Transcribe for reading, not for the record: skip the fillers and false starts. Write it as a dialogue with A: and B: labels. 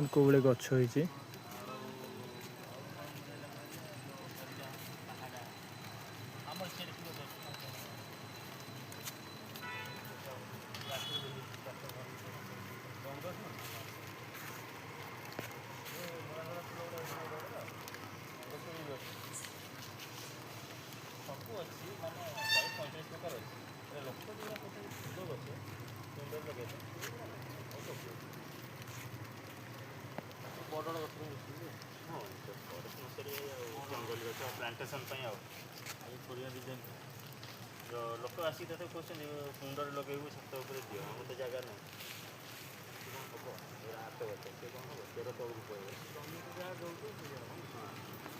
A: ଦେଖନ୍ତୁ କେଉଁ ଭଳି ଗଛ ହେଇଛି।
B: ସବୁ ଅଛି ମାନେ 40-45 ପ୍ରକାର ଅଛି। ଲୋକ ଯେଉଁଟା କହୁଛନ୍ତି ଫୁଲ ଗଛ ସୁନ୍ଦର ଲଗେଇବା ବଡ଼ ବଡ଼ ଗଛ ମିଶୁଛି। ହଁ ଫରେଷ୍ଟ ମଶାରୀ ଆଉ ଜଙ୍ଗଲ ଗଛ ପ୍ଲାଣ୍ଟେସନ୍ ପାଇଁ ଆଉ ବଢ଼ିଆ ଡିଜାଇନ୍ ଲୋକ ଆସିକି ତତେ କହୁଛନ୍ତି କୁଣ୍ଡରେ ଲଗେଇବୁ ଛାତ ଉପରେ ଦିଅ ଆମର ତ ଜାଗା ନାହିଁ। କ'ଣ ହେବ ହାତ ଗଛ ସେ କ'ଣ ହେବ ଚେର ତଳକୁ ପଳେଇବ ଯାହା ଦେଉଛି